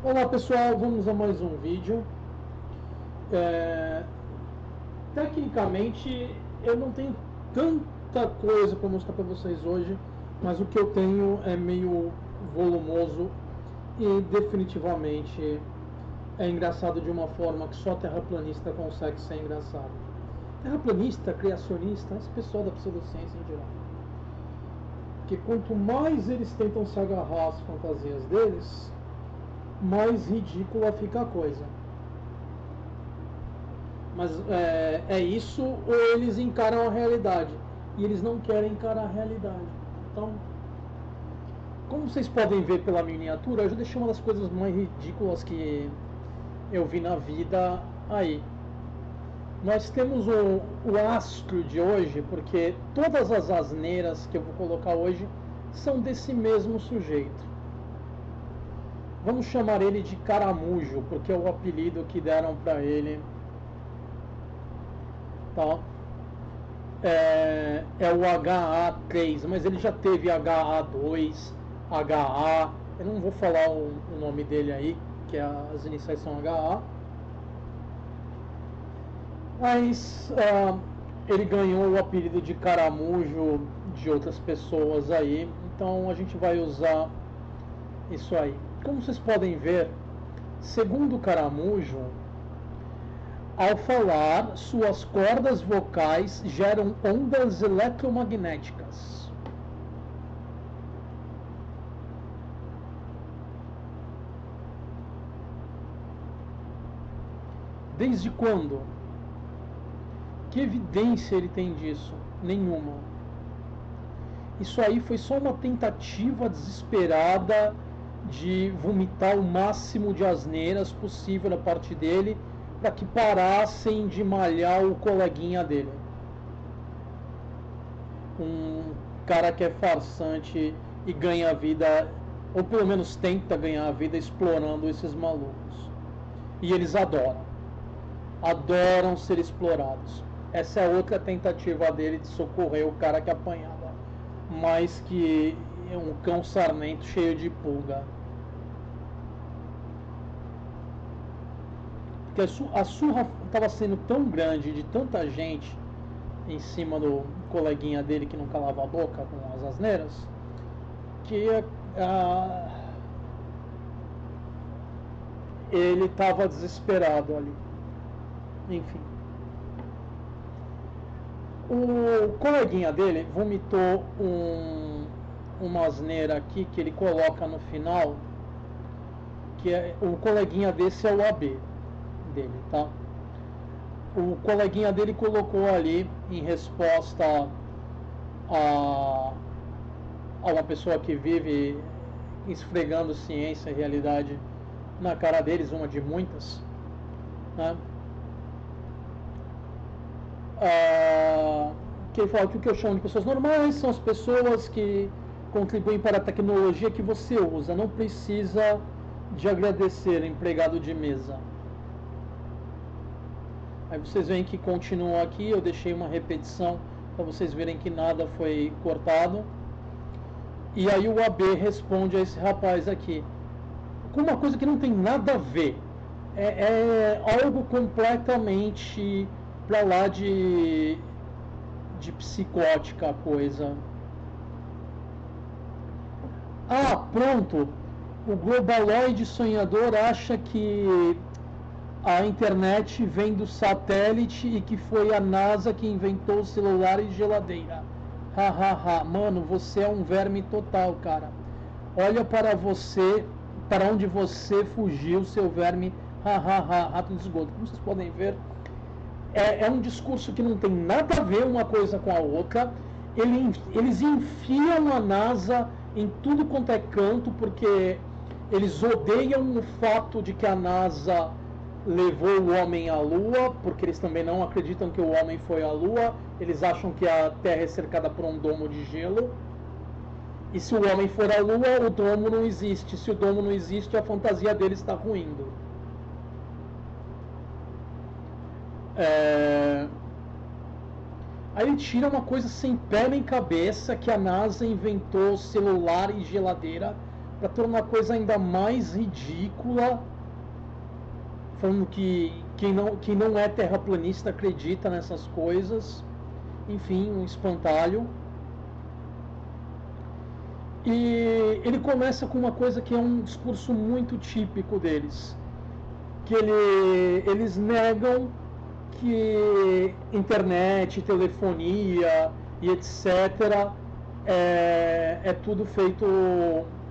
Olá pessoal, vamos a mais um vídeo. Tecnicamente eu não tenho tanta coisa para mostrar para vocês hoje, mas o que eu tenho é meio volumoso e definitivamente é engraçado de uma forma que só terraplanista consegue ser engraçado. Terraplanista, criacionista, esse pessoal da pseudociência em geral. Porque quanto mais eles tentam se agarrar às fantasias deles, mais ridícula fica a coisa. Mas é isso, ou eles encaram a realidade, e eles não querem encarar a realidade. Então, como vocês podem ver pela miniatura, eu já deixei uma das coisas mais ridículas que eu vi na vida aí. Nós temos o astro de hoje, porque todas as asneiras que eu vou colocar hoje são desse mesmo sujeito. Vamos chamar ele de Caramujo, porque é o apelido que deram para ele. Tá? É o HA3, mas ele já teve HA2, HA. Eu não vou falar o nome dele aí, que as iniciais são HA. Mas ele ganhou o apelido de Caramujo de outras pessoas aí. Então a gente vai usar isso aí. Como vocês podem ver, segundo Caramujo, ao falar, suas cordas vocais geram ondas eletromagnéticas. Desde quando? Que evidência ele tem disso? Nenhuma. Isso aí foi só uma tentativa desesperada de vomitar o máximo de asneiras possível da parte dele, para que parassem de malhar o coleguinha dele. Um cara que é farsante e ganha a vida, ou pelo menos tenta ganhar a vida explorando esses malucos. E eles adoram ser explorados. Essa é outra tentativa dele de socorrer o cara que apanhava, mais que um cão sarnento cheio de pulga. Porque a surra estava sendo tão grande de tanta gente em cima do coleguinha dele que não calava a boca com as asneiras, que ele estava desesperado ali. Enfim. O coleguinha dele vomitou uma asneira aqui que ele coloca no final, que o coleguinha desse é o AB dele, tá? O coleguinha dele colocou ali em resposta a uma pessoa que vive esfregando ciência e realidade na cara deles, uma de muitas, né? Que ele fala que o que eu chamo de pessoas normais são as pessoas que contribuem para a tecnologia que você usa, não precisa de agradecer empregado de mesa. Aí vocês veem que continua aqui, eu deixei uma repetição para vocês verem que nada foi cortado. E aí o AB responde a esse rapaz aqui com uma coisa que não tem nada a ver. É algo completamente pra lá de psicótica a coisa. Ah, pronto! O globaloide sonhador acha que a internet vem do satélite e que foi a NASA que inventou o celular e geladeira. Hahaha, mano, você é um verme total, cara. Olha para você, para onde você fugiu, seu verme. Hahaha, rato de esgoto. Como vocês podem ver, é um discurso que não tem nada a ver uma coisa com a outra. Eles enfiam a NASA em tudo quanto é canto, porque eles odeiam o fato de que a NASA levou o homem à Lua, porque eles também não acreditam que o homem foi à Lua. Eles acham que a Terra é cercada por um domo de gelo. E se o homem for à Lua, o domo não existe. Se o domo não existe, a fantasia dele está ruindo. Aí ele tira uma coisa sem pé nem cabeça, que a NASA inventou celular e geladeira para tornar a coisa ainda mais ridícula, falando que quem não é terraplanista acredita nessas coisas. Enfim, um espantalho. E ele começa com uma coisa que é um discurso muito típico deles, que eles negam que internet, telefonia e etc. é tudo feito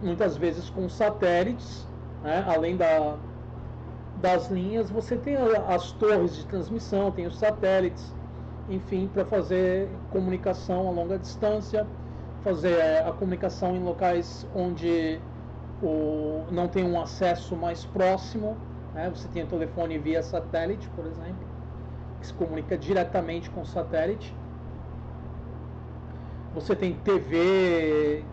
muitas vezes com satélites, né? Além das linhas, você tem as torres de transmissão, tem os satélites, enfim, para fazer comunicação a longa distância, fazer a comunicação em locais onde não tem um acesso mais próximo, né? Você tem o telefone via satélite, por exemplo, que se comunica diretamente com o satélite. Você tem TV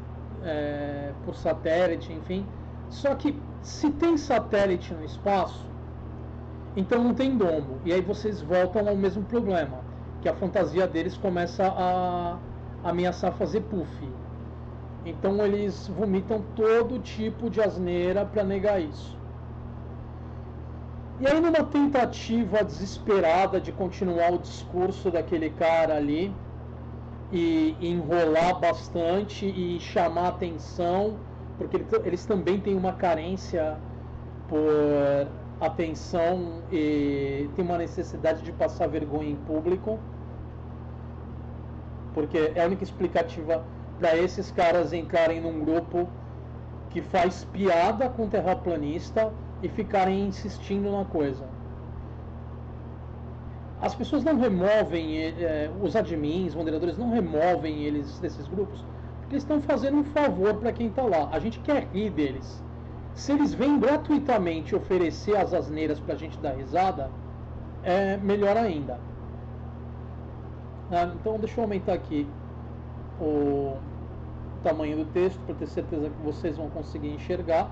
por satélite, enfim. Só que se tem satélite no espaço, então não tem domo. E aí vocês voltam ao mesmo problema, que a fantasia deles começa a ameaçar fazer puff. Então eles vomitam todo tipo de asneira para negar isso. E aí, numa tentativa desesperada de continuar o discurso daquele cara ali e enrolar bastante e chamar atenção, porque eles também têm uma carência por atenção e tem uma necessidade de passar vergonha em público, porque é a única explicativa para esses caras entrarem num grupo que faz piada com terraplanista e ficarem insistindo na coisa. As pessoas não removem, os admins, moderadores não removem eles desses grupos, porque eles estão fazendo um favor para quem está lá. A gente quer rir deles. Se eles vêm gratuitamente oferecer as asneiras para a gente dar risada, é melhor ainda. Então deixa eu aumentar aqui o tamanho do texto para ter certeza que vocês vão conseguir enxergar.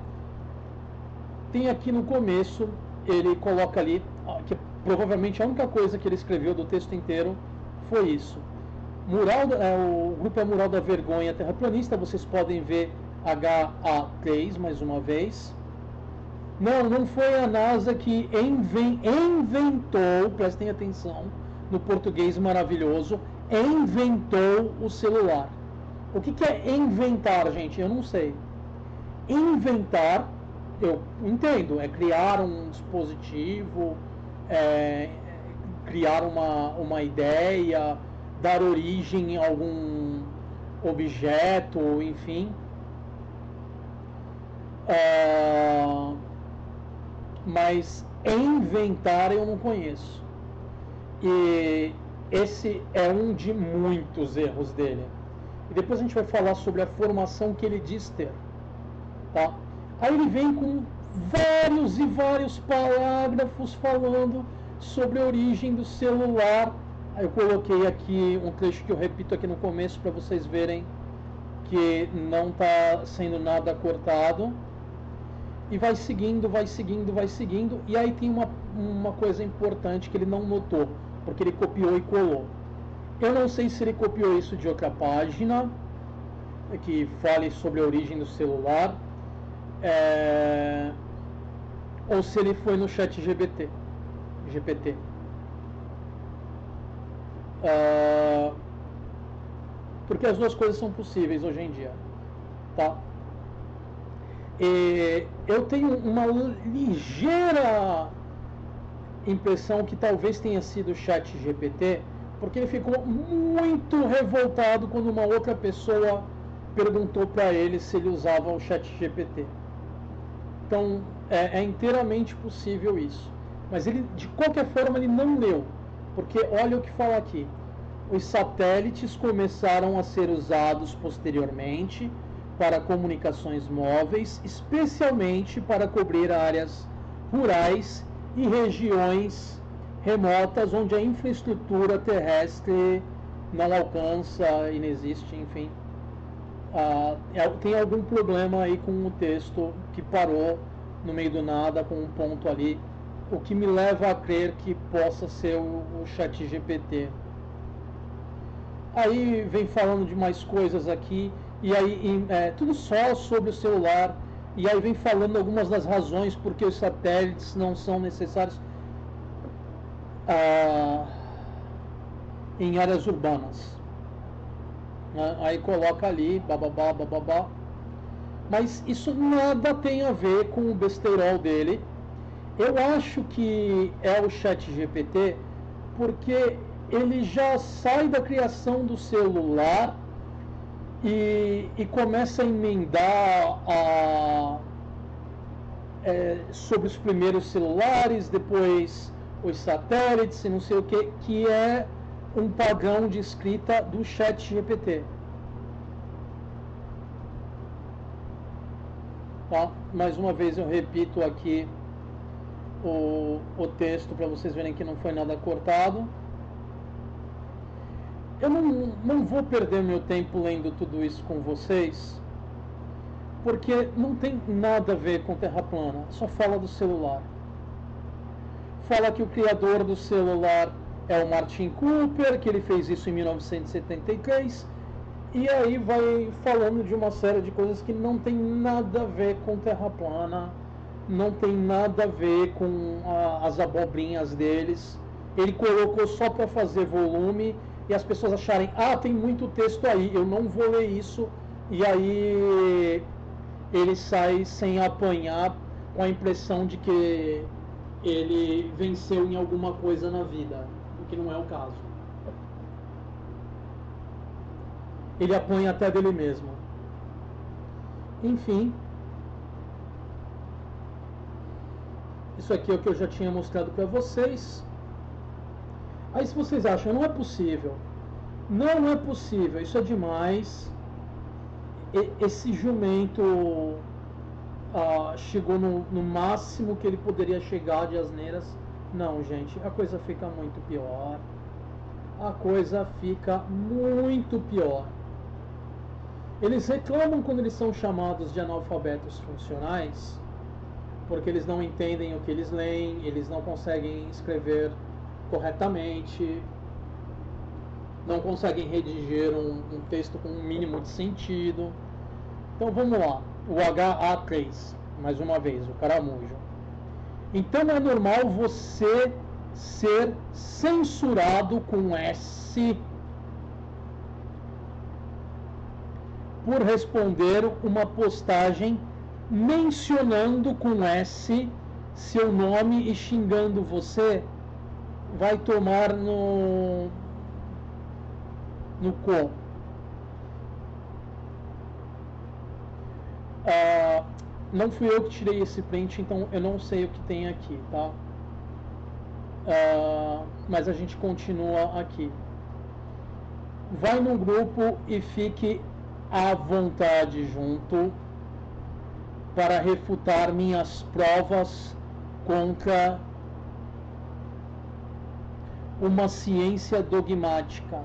Tem aqui no começo, ele coloca ali, que provavelmente a única coisa que ele escreveu do texto inteiro foi isso. O grupo é Mural da Vergonha Terraplanista, vocês podem ver HA3 mais uma vez. Não foi a NASA que inventou, prestem atenção no português maravilhoso, inventou o celular. O que é inventar, gente? Eu não sei. Inventar, eu entendo, é criar um dispositivo, criar uma ideia, dar origem a algum objeto, enfim. Mas inventar eu não conheço. E esse é um de muitos erros dele. E depois a gente vai falar sobre a formação que ele diz ter. Tá? Aí ele vem com vários e vários parágrafos falando sobre a origem do celular. Aí eu coloquei aqui um trecho que eu repito aqui no começo para vocês verem que não está sendo nada cortado. E vai seguindo, vai seguindo, vai seguindo. E aí tem uma coisa importante que ele não notou, porque ele copiou e colou. Eu não sei se ele copiou isso de outra página que fale sobre a origem do celular, ou se ele foi no chat GPT. Porque as duas coisas são possíveis hoje em dia, tá? Eu tenho uma ligeira impressão que talvez tenha sido o chat GPT, porque ele ficou muito revoltado quando uma outra pessoa perguntou para ele se ele usava o chat GPT. Então é inteiramente possível isso, mas ele, de qualquer forma, ele não leu, porque olha o que fala aqui: os satélites começaram a ser usados posteriormente para comunicações móveis, especialmente para cobrir áreas rurais e regiões remotas onde a infraestrutura terrestre não alcança, inexiste, enfim. Tem algum problema aí com o texto que parou no meio do nada com um ponto ali, o que me leva a crer que possa ser o chat GPT. Aí vem falando de mais coisas aqui, e aí tudo só sobre o celular, E aí vem falando algumas das razões por que os satélites não são necessários em áreas urbanas. Aí coloca ali, bababá, bababá. Mas isso nada tem a ver com o besteirol dele. Eu acho que é o ChatGPT porque ele já sai da criação do celular e começa a emendar sobre os primeiros celulares, depois os satélites e não sei o que é um padrão de escrita do ChatGPT. Tá? Mais uma vez eu repito aqui o texto para vocês verem que não foi nada cortado. Eu não vou perder meu tempo lendo tudo isso com vocês, porque não tem nada a ver com Terra plana, só fala do celular. Fala que o criador do celular é o Martin Cooper, que ele fez isso em 1973, e aí vai falando de uma série de coisas que não tem nada a ver com Terra plana, não tem nada a ver com as abobrinhas deles. Ele colocou só para fazer volume e as pessoas acharem, tem muito texto aí, eu não vou ler isso, e aí ele sai sem apanhar, com a impressão de que ele venceu em alguma coisa na vida, o que não é o caso. Ele apanha até dele mesmo. Enfim, isso aqui é o que eu já tinha mostrado para vocês. Aí se vocês acham, não é possível, não é possível, isso é demais, esse jumento chegou no máximo que ele poderia chegar de asneiras. Não, gente, a coisa fica muito pior. A coisa fica muito pior. Eles reclamam quando eles são chamados de analfabetos funcionais, porque eles não entendem o que eles leem, eles não conseguem escrever corretamente, não conseguem redigir um texto com um mínimo de sentido. Então vamos lá, o HA3, mais uma vez, o caramujo. Então é normal você ser censurado com S por responder uma postagem mencionando com S seu nome e xingando você. Vai tomar no cu. Não fui eu que tirei esse print, então eu não sei o que tem aqui, tá? Mas a gente continua aqui. Vai no grupo e fique à vontade junto para refutar minhas provas contra uma ciência dogmática.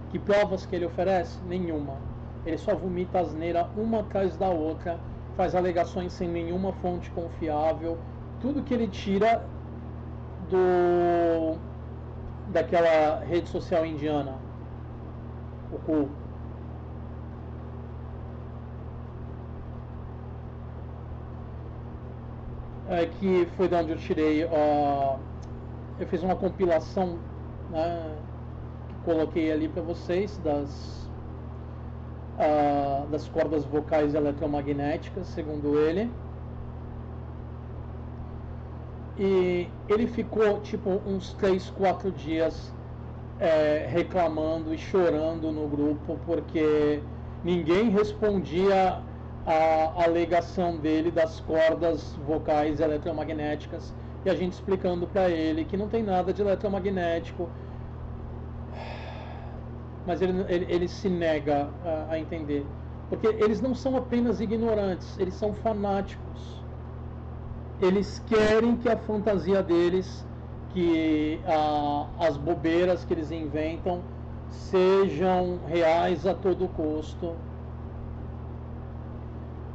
Que provas que ele oferece? Nenhuma. Ele só vomita asneira uma atrás da outra, faz alegações sem nenhuma fonte confiável, tudo que ele tira daquela rede social indiana, o cu. Que foi de onde eu tirei. Eu fiz uma compilação, né, que coloquei ali para vocês das cordas vocais eletromagnéticas, segundo ele. E ele ficou tipo uns 3, 4 dias reclamando e chorando no grupo porque ninguém respondia a alegação dele das cordas vocais eletromagnéticas, e a gente explicando para ele que não tem nada de eletromagnético, mas ele se nega a entender, porque eles não são apenas ignorantes, eles são fanáticos. Eles querem que a fantasia deles, que as bobeiras que eles inventam sejam reais a todo custo.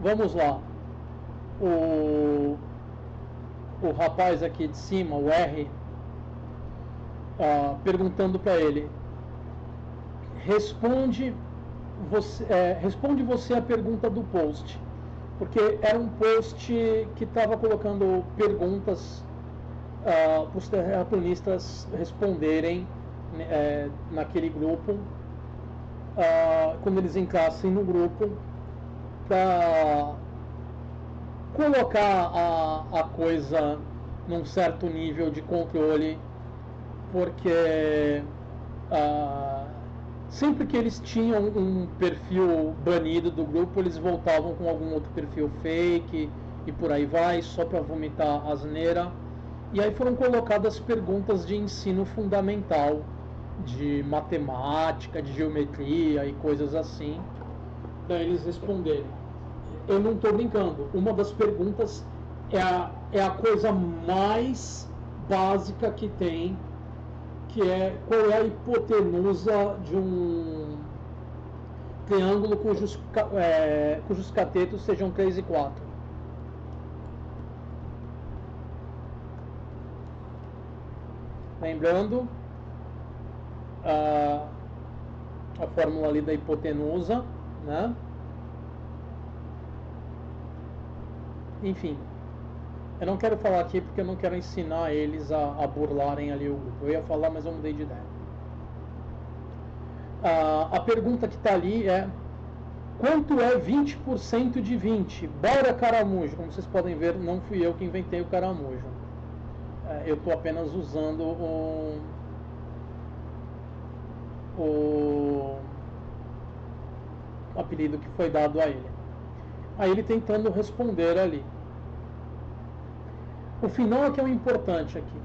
Vamos lá. O rapaz aqui de cima, o R, perguntando para ele: responde responde você a pergunta do post, porque era um post que estava colocando perguntas para os terraplanistas responderem naquele grupo, quando eles entrassem no grupo, para colocar a coisa num certo nível de controle, porque sempre que eles tinham um perfil banido do grupo, eles voltavam com algum outro perfil fake e por aí vai, só para vomitar asneira. E aí foram colocadas perguntas de ensino fundamental, de matemática, de geometria e coisas assim, para eles responderem. Eu não estou brincando, uma das perguntas é a coisa mais básica que tem, que é qual é a hipotenusa de um triângulo cujos catetos sejam 3 e 4. Lembrando a fórmula ali da hipotenusa, né? Enfim, eu não quero falar aqui porque eu não quero ensinar eles a burlarem ali o grupo. Eu ia falar, mas eu mudei de ideia. A pergunta que está ali é: quanto é 20% de 20? Bora, caramujo! Como vocês podem ver, não fui eu que inventei o caramujo. Eu estou apenas usando o apelido que foi dado a ele. Aí ele tentando responder ali. O final é que é o importante aqui.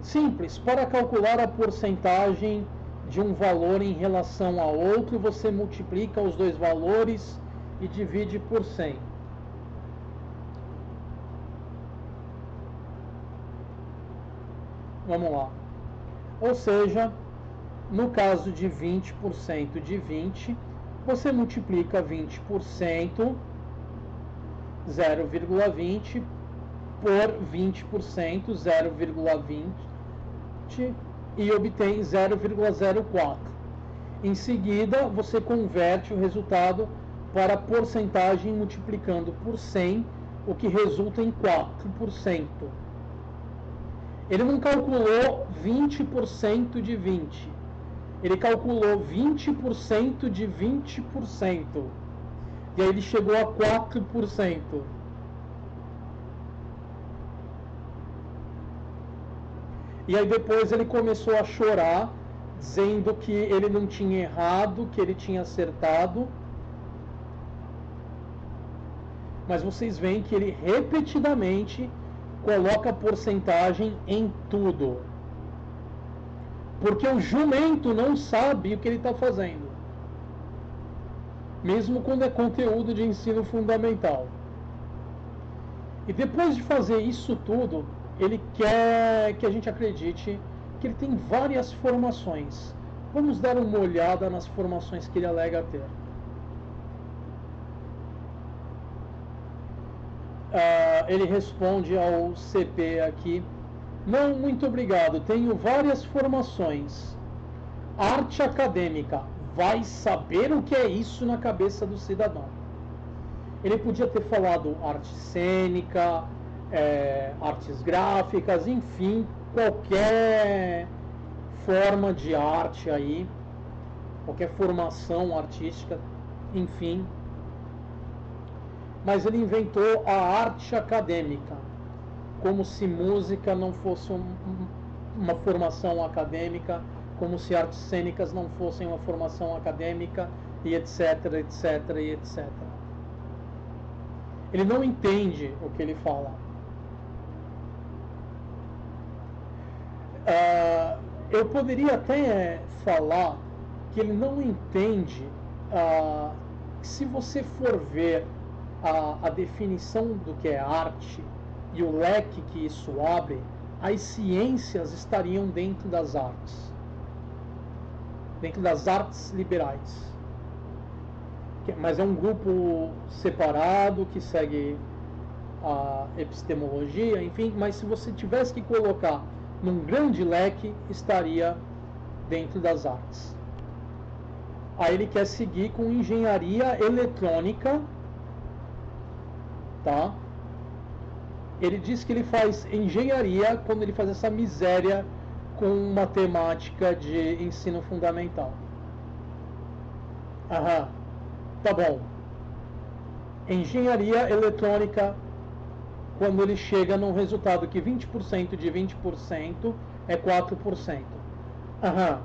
Simples, para calcular a porcentagem de um valor em relação a outro, você multiplica os dois valores e divide por 100. Vamos lá. Ou seja, no caso de 20% de 20, você multiplica 20%, 0,20, por 20%, 0,20, e obtém 0,04. Em seguida, você converte o resultado para a porcentagem multiplicando por 100, o que resulta em 4%. Ele não calculou 20% de 20. Ele calculou 20% de 20%. E aí ele chegou a 4%. E aí depois ele começou a chorar, dizendo que ele não tinha errado, que ele tinha acertado. Mas vocês veem que ele repetidamente coloca porcentagem em tudo. Porque o jumento não sabe o que ele está fazendo. Mesmo quando é conteúdo de ensino fundamental. E depois de fazer isso tudo, ele quer que a gente acredite que ele tem várias formações. Vamos dar uma olhada nas formações que ele alega ter. Ele responde ao CP aqui: não, muito obrigado, tenho várias formações. Arte acadêmica, vai saber o que é isso na cabeça do cidadão. Ele podia ter falado arte cênica, artes gráficas, enfim, qualquer forma de arte aí, qualquer formação artística, enfim. Mas ele inventou a arte acadêmica, como se música não fosse uma formação acadêmica, como se artes cênicas não fossem uma formação acadêmica, e etc, etc, e etc. Ele não entende o que ele fala. Eu poderia até falar que ele não entende que, se você for ver a definição do que é arte e o leque que isso abre, as ciências estariam dentro das artes liberais. Mas é um grupo separado que segue a epistemologia, enfim. Mas se você tivesse que colocar num grande leque, estaria dentro das artes. Aí ele quer seguir com engenharia eletrônica, tá? Ele diz que ele faz engenharia quando ele faz essa miséria com matemática de ensino fundamental. Aham, tá bom. Engenharia eletrônica, quando ele chega num resultado que 20% de 20% é 4%. Aham,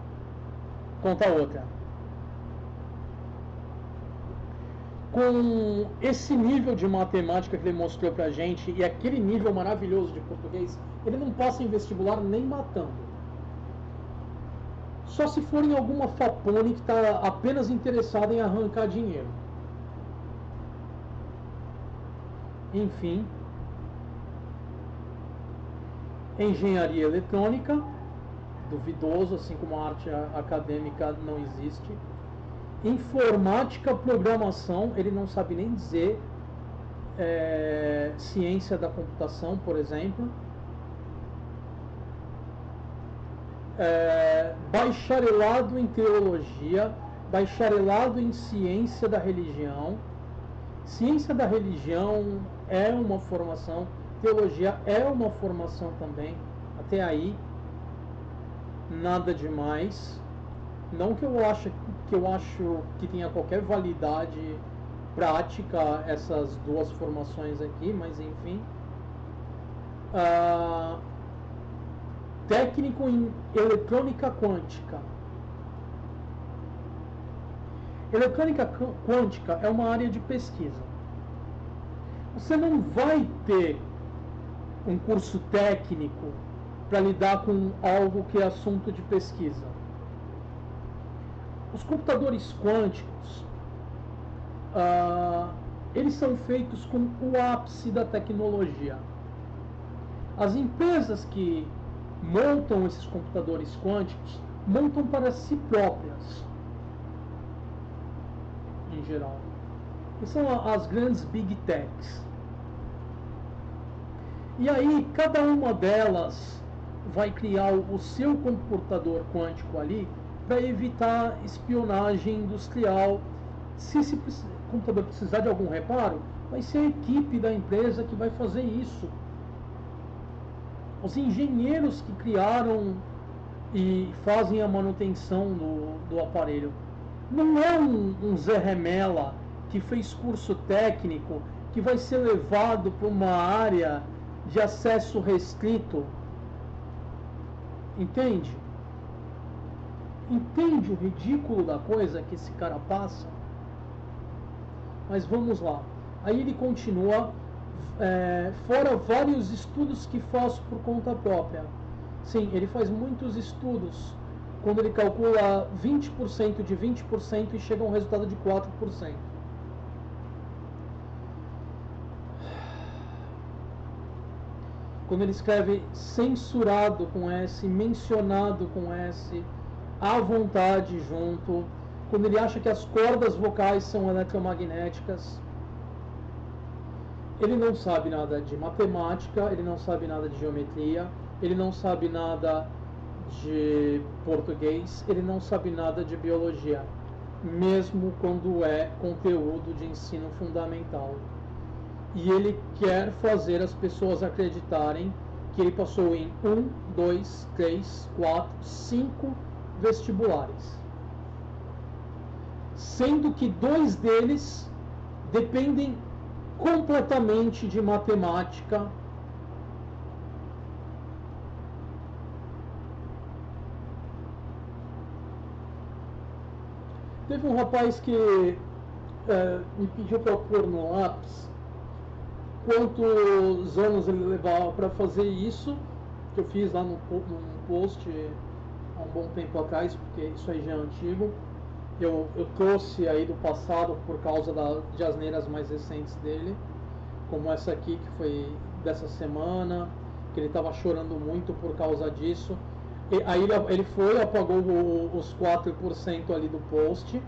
conta outra. Com esse nível de matemática que ele mostrou pra gente e aquele nível maravilhoso de português, ele não passa em vestibular nem matando. Só se for em alguma fapone que está apenas interessada em arrancar dinheiro. Enfim, engenharia eletrônica, duvidoso, assim como a arte acadêmica não existe. Informática, programação, ele não sabe nem dizer. Ciência da computação, por exemplo. Bacharelado em teologia, bacharelado em ciência da religião. Ciência da religião é uma formação, teologia é uma formação também. Até aí, nada demais. Não que eu acho que tenha qualquer validade prática essas duas formações aqui, mas enfim. Técnico em eletrônica quântica. Eletrônica quântica é uma área de pesquisa. Você não vai ter um curso técnico para lidar com algo que é assunto de pesquisa. Os computadores quânticos, eles são feitos com o ápice da tecnologia. As empresas que montam esses computadores quânticos montam para si próprias, em geral. Que são as grandes big techs. E aí, cada uma delas vai criar o seu computador quântico ali para evitar espionagem industrial. Se esse computador precisar de algum reparo, vai ser a equipe da empresa que vai fazer isso. Os engenheiros que criaram e fazem a manutenção do aparelho. Não é um Zé Remela que fez curso técnico que vai ser levado para uma área de acesso restrito. Entende? Entende o ridículo da coisa que esse cara passa? Mas vamos lá. Aí ele continua, fora vários estudos que faço por conta própria. Sim, ele faz muitos estudos quando ele calcula 20% de 20% e chega a um resultado de 4%. Quando ele escreve censurado com S, mencionado com S, à vontade junto, quando ele acha que as cordas vocais são eletromagnéticas, ele não sabe nada de matemática, ele não sabe nada de geometria, ele não sabe nada de português, ele não sabe nada de biologia, mesmo quando é conteúdo de ensino fundamental. E ele quer fazer as pessoas acreditarem que ele passou em 1, 2, 3, 4, 5 vestibulares. Sendo que 2 deles dependem completamente de matemática. Teve um rapaz que me pediu para pôr no lápis quantos anos ele levava para fazer isso, que eu fiz lá num post há um bom tempo atrás, porque isso aí já é antigo. Eu trouxe aí do passado por causa de asneiras mais recentes dele, como essa aqui que foi dessa semana, que ele estava chorando muito por causa disso. E aí ele foi, apagou os 4% ali do post,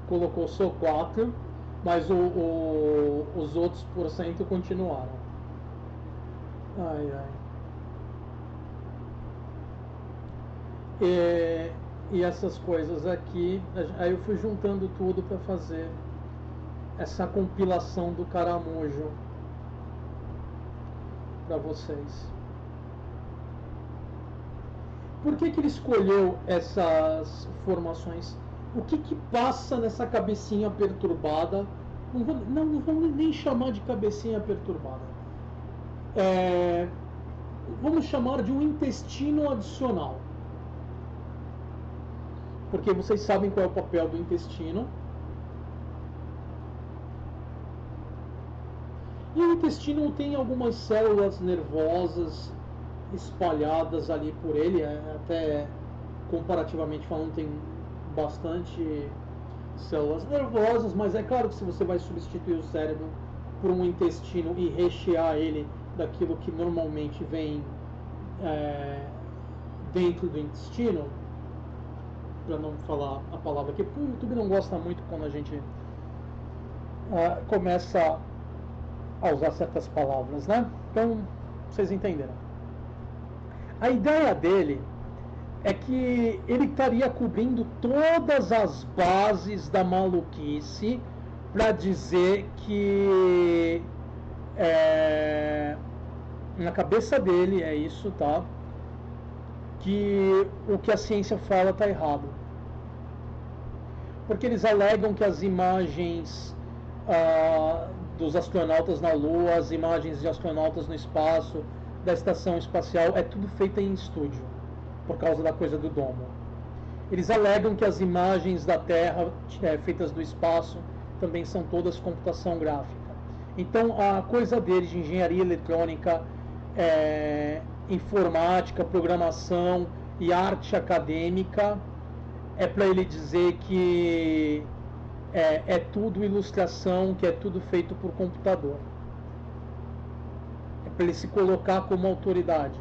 colocou só 4%, mas os outros % continuaram. Ai, ai. e essas coisas aqui. Aí eu fui juntando tudo para fazer essa compilação do caramujo para vocês. Por que ele escolheu essas formações? O que passa nessa cabecinha perturbada? Não vou nem chamar de cabecinha perturbada. Vamos chamar de um intestino adicional. Porque vocês sabem qual é o papel do intestino. E o intestino tem algumas células nervosas espalhadas ali por ele, até comparativamente falando tem bastante células nervosas, mas é claro que se você vai substituir o cérebro por um intestino e rechear ele daquilo que normalmente vem dentro do intestino, para não falar a palavra aqui, porque o YouTube não gosta muito quando a gente começa a usar certas palavras, né? Então, vocês entenderam. A ideia dele é que ele estaria cobrindo todas as bases da maluquice para dizer que na cabeça dele é isso, tá? Que o que a ciência fala está errado. Porque eles alegam que as imagens dos astronautas na Lua, as imagens de astronautas no espaço, da estação espacial, é tudo feito em estúdio, por causa da coisa do domo. Eles alegam que as imagens da Terra feitas do espaço também são todas computação gráfica. Então a coisa deles de engenharia eletrônica, informática, programação e arte acadêmica é para ele dizer que é tudo ilustração, que é tudo feito por computador. É para ele se colocar como autoridade.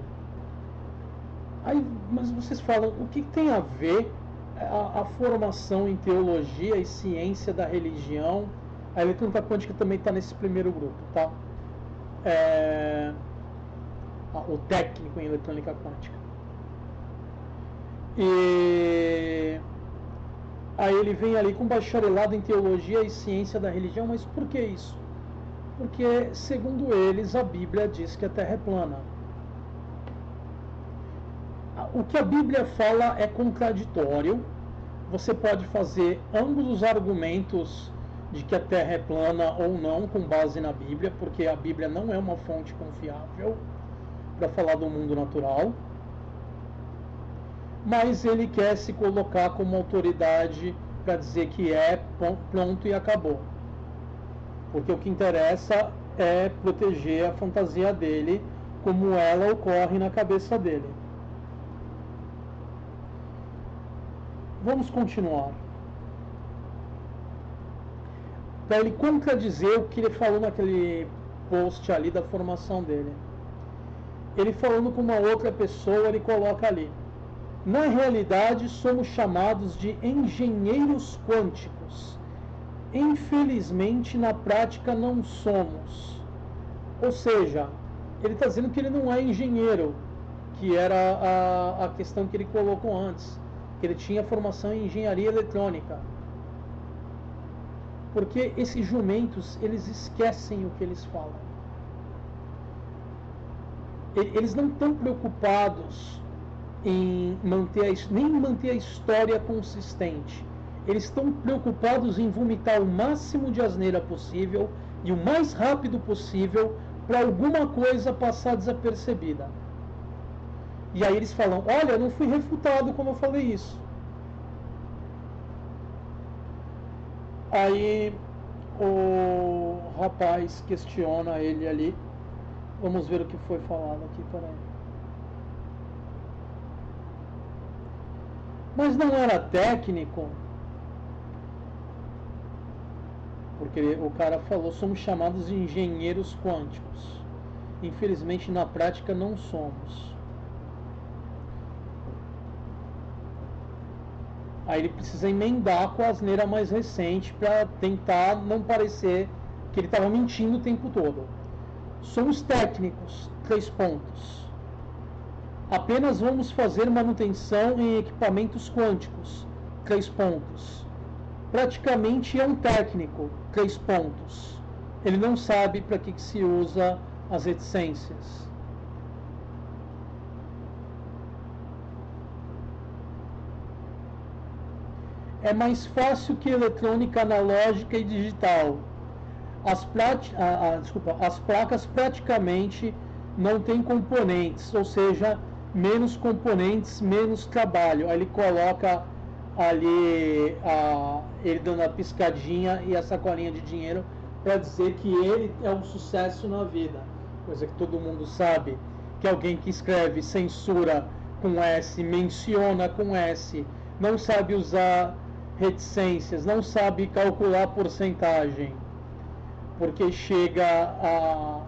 Aí, mas vocês falam, o que tem a ver a formação em teologia e ciência da religião? A eletrônica quântica também está nesse primeiro grupo, tá? O técnico em eletrônica quântica. E aí ele vem ali com bacharelado em teologia e ciência da religião, mas por que isso? Porque, segundo eles, a Bíblia diz que a Terra é plana. O que a Bíblia fala é contraditório. Você pode fazer ambos os argumentos de que a Terra é plana ou não com base na Bíblia, porque a Bíblia não é uma fonte confiável para falar do mundo natural. Mas ele quer se colocar como autoridade para dizer que pronto e acabou. Porque o que interessa é proteger a fantasia dele como ela ocorre na cabeça dele. Vamos continuar. Para ele contradizer o que ele falou naquele post ali da formação dele. Ele falando com uma outra pessoa, ele coloca ali: na realidade somos chamados de engenheiros quânticos. Infelizmente na prática não somos. Ou seja, ele está dizendo que ele não é engenheiro, que era a questão que ele colocou antes, que ele tinha formação em engenharia eletrônica. Porque esses jumentos, eles esquecem o que eles falam. Eles não estão preocupados em nem manter a história consistente. Eles estão preocupados em vomitar o máximo de asneira possível e o mais rápido possível para alguma coisa passar desapercebida. E aí eles falam: olha, eu não fui refutado quando eu falei isso. Aí o rapaz questiona ele ali. Vamos ver o que foi falado aqui, peraí. Mas não era técnico? Porque o cara falou: somos chamados de engenheiros quânticos. Infelizmente na prática não somos. Aí ele precisa emendar com a asneira mais recente para tentar não parecer que ele estava mentindo o tempo todo. Somos técnicos, 3 pontos. Apenas vamos fazer manutenção em equipamentos quânticos, 3 pontos. Praticamente é um técnico, 3 pontos. Ele não sabe para que se usa as reticências. É mais fácil que eletrônica analógica e digital. As placas praticamente não têm componentes, ou seja, menos componentes, menos trabalho. Aí ele coloca ali ele dando a piscadinha e a sacolinha de dinheiro para dizer que ele é um sucesso na vida. Coisa que todo mundo sabe, que alguém que escreve censura com S, menciona com S, não sabe usar reticências, não sabe calcular porcentagem, porque chega a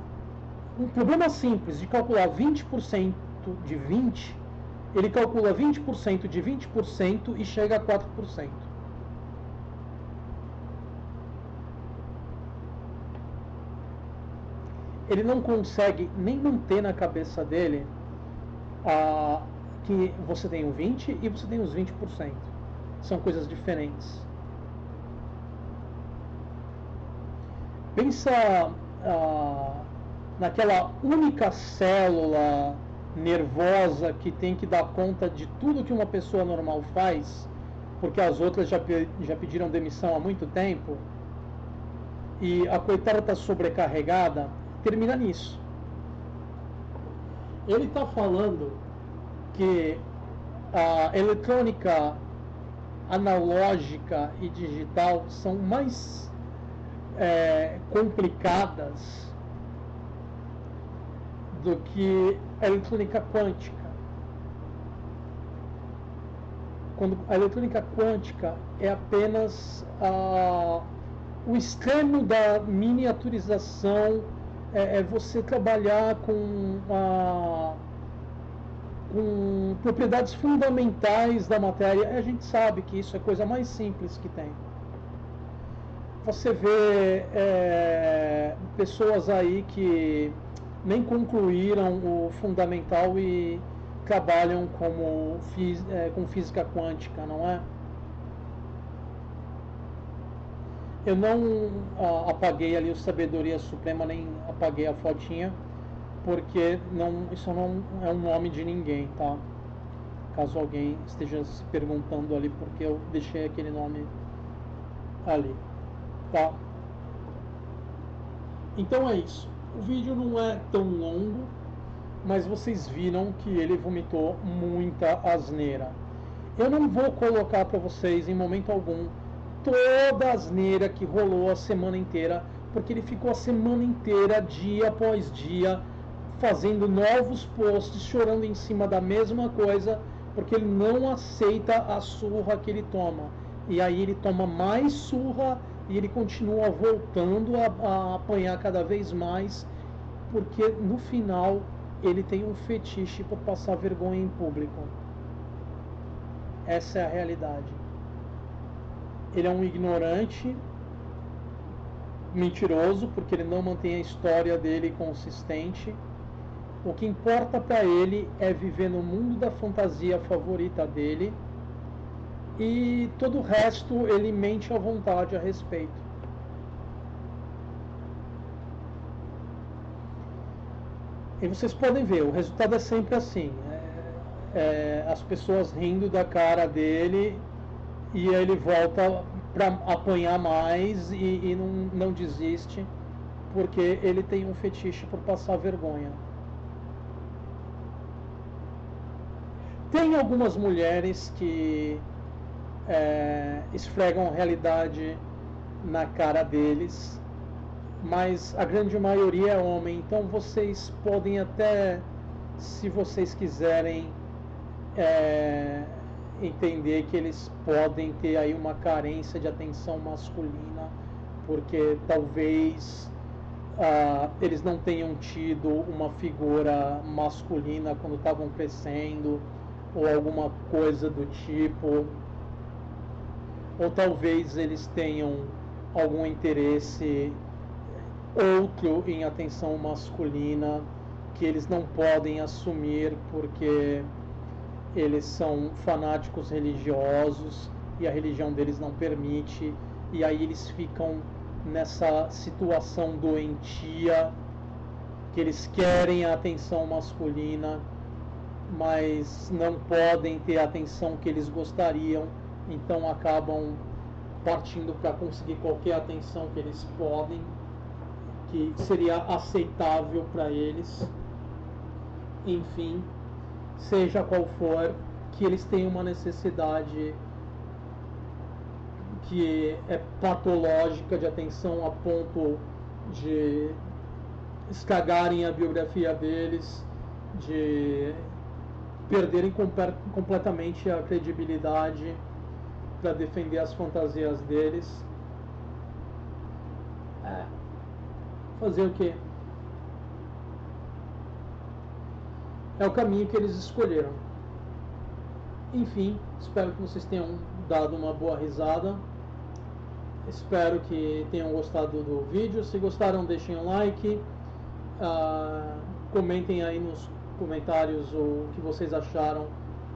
um problema simples de calcular 20% de 20, ele calcula 20% de 20% e chega a 4%. Ele não consegue nem manter na cabeça dele que você tem um 20% e você tem os 20%. São coisas diferentes. Pensa naquela única célula nervosa que tem que dar conta de tudo que uma pessoa normal faz, porque as outras já pediram demissão há muito tempo, e a coitada está sobrecarregada. Termina nisso. Ele está falando que a eletrônica analógica e digital são mais complicadas do que a eletrônica quântica. Quando a eletrônica quântica é apenas o extremo da miniaturização, é você trabalhar com propriedades fundamentais da matéria. A gente sabe que isso é a coisa mais simples que tem. Você vê pessoas aí que nem concluíram o fundamental e trabalham com física quântica, não é? Eu não apaguei ali o Sabedoria Suprema, nem apaguei a fotinha, porque isso não é um nome de ninguém, tá? Caso alguém esteja se perguntando ali porque eu deixei aquele nome ali, tá? Então é isso. O vídeo não é tão longo, mas vocês viram que ele vomitou muita asneira. Eu não vou colocar para vocês em momento algum toda a asneira que rolou a semana inteira, porque ele ficou a semana inteira, dia após dia, fazendo novos posts, chorando em cima da mesma coisa, porque ele não aceita a surra que ele toma. E aí ele toma mais surra e ele continua voltando a apanhar cada vez mais, porque no final ele tem um fetiche por passar vergonha em público. Essa é a realidade. Ele é um ignorante, mentiroso, porque ele não mantém a história dele consistente. O que importa para ele é viver no mundo da fantasia favorita dele, e todo o resto ele mente à vontade a respeito. E vocês podem ver, o resultado é sempre assim, as pessoas rindo da cara dele, e ele volta para apanhar mais e não desiste, porque ele tem um fetiche por passar vergonha. Tem algumas mulheres que esfregam a realidade na cara deles, mas a grande maioria é homem. Então vocês podem até, se vocês quiserem, entender que eles podem ter aí uma carência de atenção masculina, porque talvez eles não tenham tido uma figura masculina quando estavam crescendo, ou alguma coisa do tipo, ou talvez eles tenham algum interesse outro em atenção masculina que eles não podem assumir porque eles são fanáticos religiosos e a religião deles não permite, e aí eles ficam nessa situação doentia que eles querem a atenção masculina, mas não podem ter a atenção que eles gostariam, então acabam partindo para conseguir qualquer atenção que eles podem, que seria aceitável para eles. Enfim, seja qual for, que eles têm uma necessidade que é patológica de atenção a ponto de estragarem a biografia deles, de perderem completamente a credibilidade para defender as fantasias deles. Fazer o quê? É o caminho que eles escolheram. Enfim, espero que vocês tenham dado uma boa risada. Espero que tenham gostado do vídeo. Se gostaram, deixem um like. Comentem aí nos comentários o que vocês acharam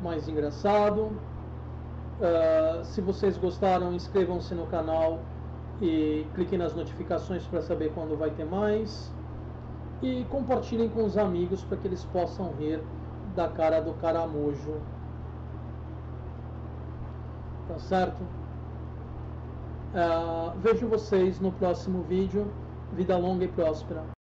mais engraçado. Se vocês gostaram, inscrevam-se no canal e cliquem nas notificações para saber quando vai ter mais. E compartilhem com os amigos para que eles possam rir da cara do caramujo. Tá certo? Vejo vocês no próximo vídeo. Vida longa e próspera.